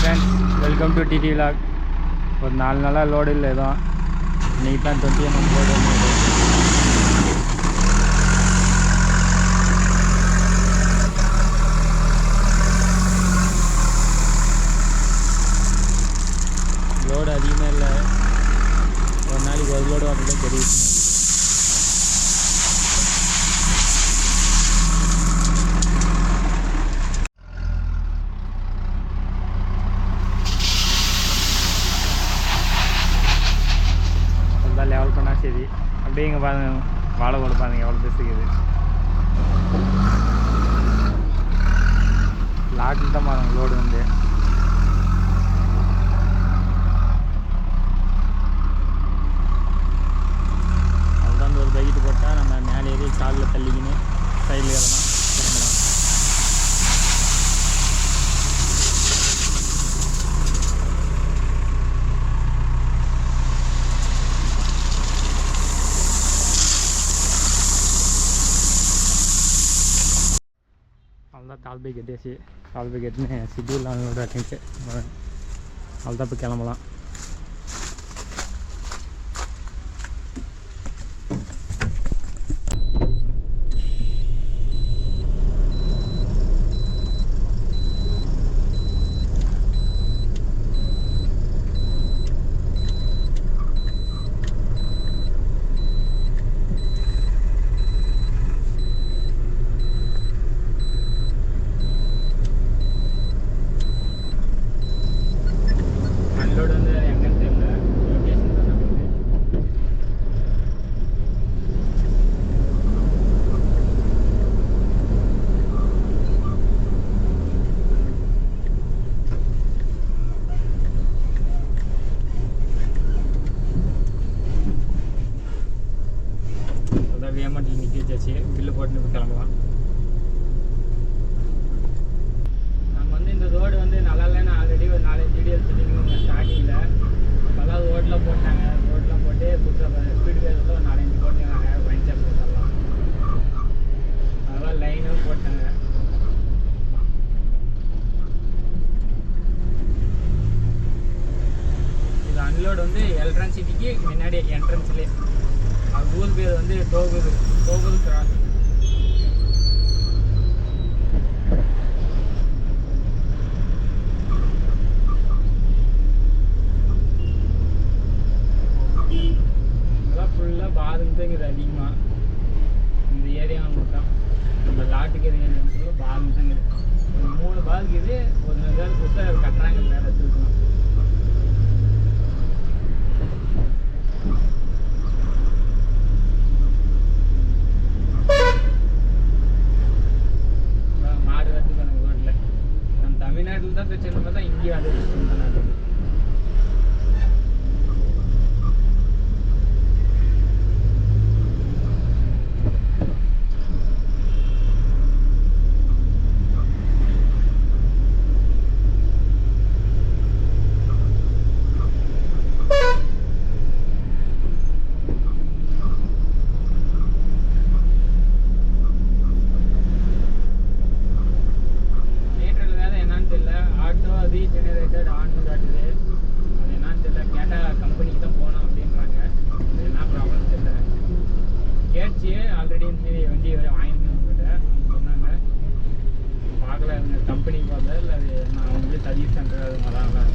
Friends, welcome to DD vlog. ஒரு 4 நாளாக load இல்லை எதுவும். இன்றைக்கி தான் 20 mm லோடு வந்து லோடு அதிகமாக இல்லை. ஒரு நாளைக்கு ஒரு லோடு வரதே பெரிய விஷயம். லெவல் பண்ணால் சரி. அப்படியே இங்கே பாருங்க, வாழை கூட பாருங்க எவ்வளோ பெருசுக்குது. லாட்டில் தான் பாருங்க லோடு வந்து. அதுதான் ஒரு பைக்கிட்டு போட்டால் நம்ம மேலே ஏறி காலில் தள்ளிக்கின்னு சைடில் ஏறலாம் திரும்பலாம். அவ்வளோதான் கால் பைக் கட்டியாச்சு. கால் பைக் கட்டினு ஷெட்யூல் அவங்களோட அட்டன்ட்டு அவ்வளோதான் இப்போ கிளம்பலாம். வேமட்டில் நிற்க வச்சாச்சு. பில்லு போட்டு கிளம்பலாம். நம்ம வந்து இந்த ரோடு வந்து நல்லா இல்லைன்னு ஆல்ரெடி ஒரு 4-5 வீடியோ எடுத்துட்டீங்க ஸ்டார்டிங்கில். அப்போல்லாம் ரோடெலாம் போட்டாங்க. ரோடெலாம் போட்டு புதுசாக ஸ்பீடு பேரில் ஒரு 4-5 போட்டுருக்காங்க. பஞ்சர் போட்டெல்லாம் அதெல்லாம் லைனும் போட்டாங்க. இது அன்லோடு வந்து எல்ட்ரன் சிட்டிக்கு முன்னாடி என்ட்ரன்ஸ்லேயே. அது ஊர் பேர் வந்து டோகுல் கிராஸ். இதெல்லாம் ஃபுல்லாக பாதும் தான் இருக்குது அதிகமாக. இந்த ஏரியா மட்டும் நம்ம லாட்டுக்கு ஏரியா பாதும் தான் இருக்குது. ஒரு 3 பாதுக்கு இது ஒரு நேரம் புதுசாக கட்டுறாங்க. வேலை எடுத்துக்கணும். தமிழ்நாட்டில் தான் பிரச்சனை பார்த்தா இங்கேயும் அது நடக்குது. ஜெனரேட்டர் ஆன் காட்டுது. அது என்னன்னு தெரியல. கேட்டால் கம்பெனிக்கு தான் போனோம் அப்படின்றாங்க. அது என்ன ப்ராப்ளம் தெரியல. கேட்சி ஆல்ரெடி இந்தமாரி வண்டி வாங்கிட்டு சொன்னாங்க. பார்க்கல கம்பெனிக்கு பார்த்தா இல்லை அது நான் அவங்களே சர்வீஸ் சென்டர் அது வராங்களா.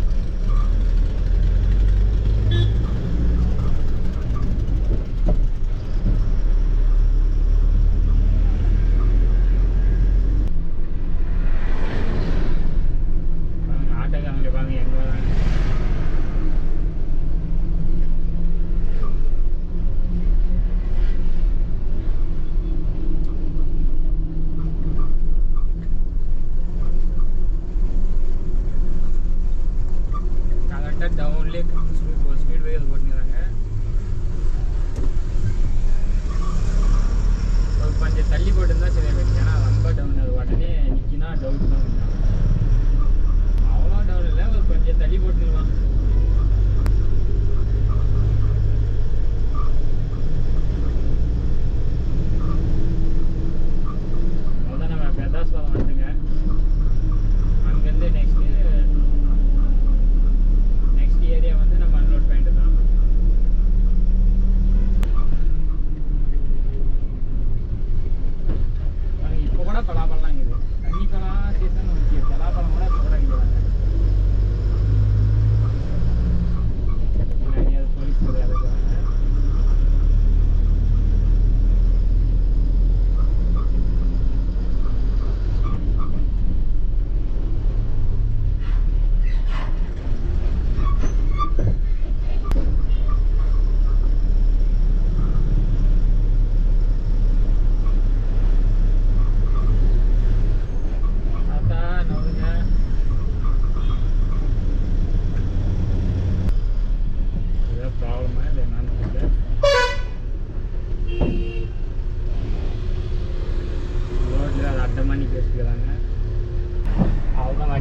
டவுன்லேயே ஸ்பீட் பிரேக்கர் போட்டுக்கிறாங்க. கொஞ்சம் தள்ளி போட்டுருந்தா சரி போயிடுச்சு. ஏன்னா ரொம்ப டவுன். அது உடனே நிற்கினா டவுட் தான். அவ்வளோ டவுன் இல்லை, ஒரு கொஞ்சம் தள்ளி போட்டுக்கலாம். அவ்வளோதான். நம்ம பெதாஸ்பாதம் வந்துங்க. அங்கேருந்து நெக்ஸ்ட்டு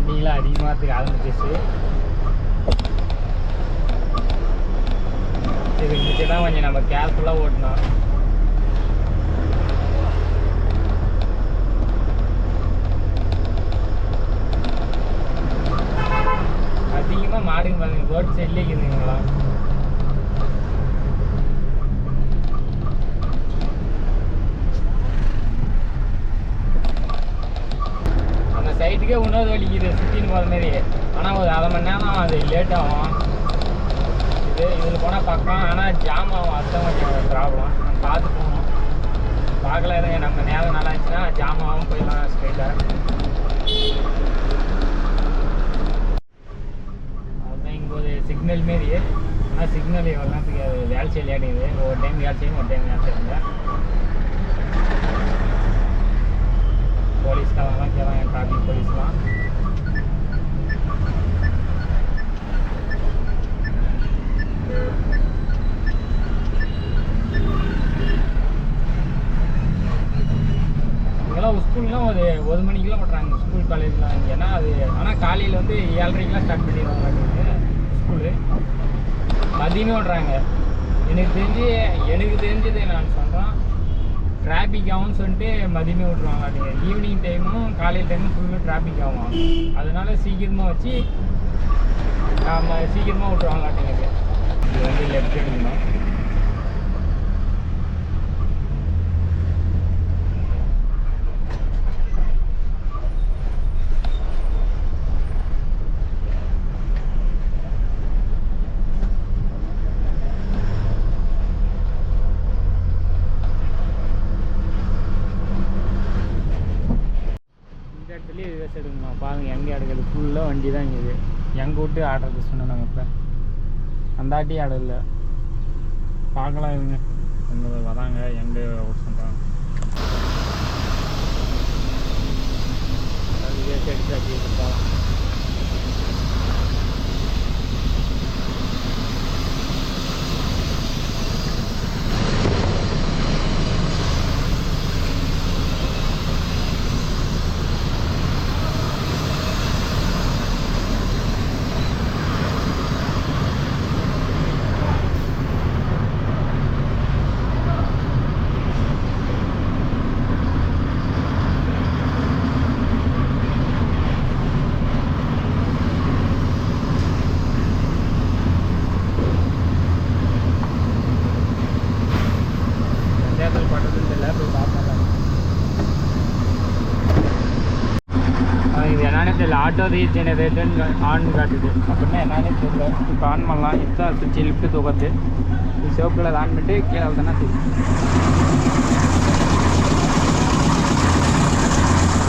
வண்டிகளாம் அதிகமாக ஆரம்பிச்சிச்சு. இது இருந்துச்சு தான் கொஞ்சம் நம்ம கேர்ஃபுல்லாக ஓட்டணும். அதிகமாக மாடுங்க பாருங்க ரோட் சைட்லேயே இருக்குதுங்களா. அந்த சைட்டுக்கே உணவு வலிக்குது சுற்றின்னு போகிற மாதிரி. ஆனால் ஒரு அரை மணி நேரம் அது லேட் ஆகும். இதில் போனால் பக்கம், ஆனால் ஜாம் ஆகும். அதுதான் கொஞ்சம் ப்ராப்ளம். நம்ம பார்த்து போகணும். பார்க்கல எதுங்க நம்ம நேரம் நல்லா இருந்துச்சுன்னா ஜாம் ஆகும், போயிடலாம் ஸ்ட்ரைட்டாக. அதுதான் இங்கே ஒரு சிக்னல் மாரி. ஆனால் சிக்னல் வரலாத்துக்கு அது வேலை செய்ய லேட்டுங்குது. ஒரு டைம் வேலை செய்யும், ஒரு டைம் வேலை செய்யுங்க. போலீஸ்காரங்களாம் கேட்பாங்க, டிராஃபிக் போலீஸ்லாம். இதெல்லாம் ஸ்கூல்லாம் ஒரு மணிக்கெலாம் பண்ணுறாங்க ஸ்கூல் காலேஜ்லாம். ஏன்னா அது ஆனால் காலையில் வந்து 7:30க்கெலாம் ஸ்டார்ட் பண்ணிடுவாங்க ஸ்கூலு. மதியமே விட்றாங்க. எனக்கு தெரிஞ்சது நான் சொல்கிறேன், டிராஃபிக் ஆகும்னு சொல்லிட்டு மதியமே விட்ருவாங்க. நீங்கள் ஈவினிங் டைமும் காலையில் டைமும் ஃபுல்லாக டிராஃபிக் ஆகும். அதனால சீக்கிரமாக வச்சு சீக்கிரமாக விட்ருவாங்க. அப்படிங்கிறது இது வந்து லெஃப்ட் எடுக்கணும். ரிவர்ஸ் எடுக்கணும். பாருங்கள் எங்கே எடுக்கிறது, ஃபுல்லாக வண்டி தான் இங்கே. எங்கே விட்டு ஆடுறது சொன்னோம் நாங்கள். இப்போ அந்த ஆட்டி ஆடம் இல்லை. பார்க்கலாம் இவங்க எங்கே வராங்க, எங்கே ஓட்ட சொல்கிறாங்க. ரிவர்ஸ் எடுத்து போகலாம். இது என்னன்னு தெரியல. ஆட்டோ ரீஜெனரேட்டர் ஆன் காட்டுது. அப்படின்னா என்னன்னு தெரியல. இப்போ ஆன் பண்ணலாம். இப்போ சுவிட்ச் லிஃப்ட்டு தூக்கத்து இது சிவப்பு கலர் ஆன் பண்ணிட்டு கீழே தானே தெரியும்.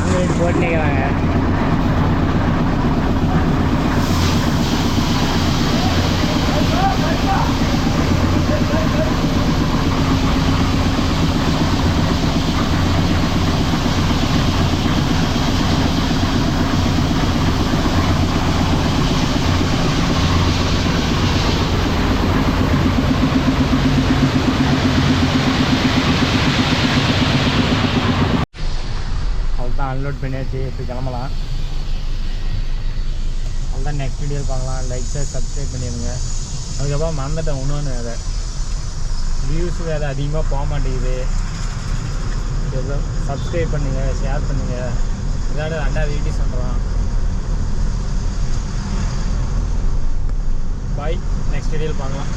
அங்கே போட்டுக்கிறாங்க. அன்லோட் பண்ணியாச்சு. இப்போ கிளம்பலாம். அவ்வளோதான். நெக்ஸ்ட் வீடியோ பார்க்கலாம். லைக் ஷேர் சப்ஸ்கிரைப் பண்ணிடுங்க. அதுக்கப்புறம் மறந்துட்டேன் இன்னொன்று, வேறு வியூஸ் வேறு அதிகமாக போக மாட்டேங்குது. சப்ஸ்கிரைப் பண்ணுங்கள், ஷேர் பண்ணுங்கள். இதோட 2வது வீடியோ சொல்கிறோம். பாய். நெக்ஸ்ட் வீடியோவில் பார்க்கலாம்.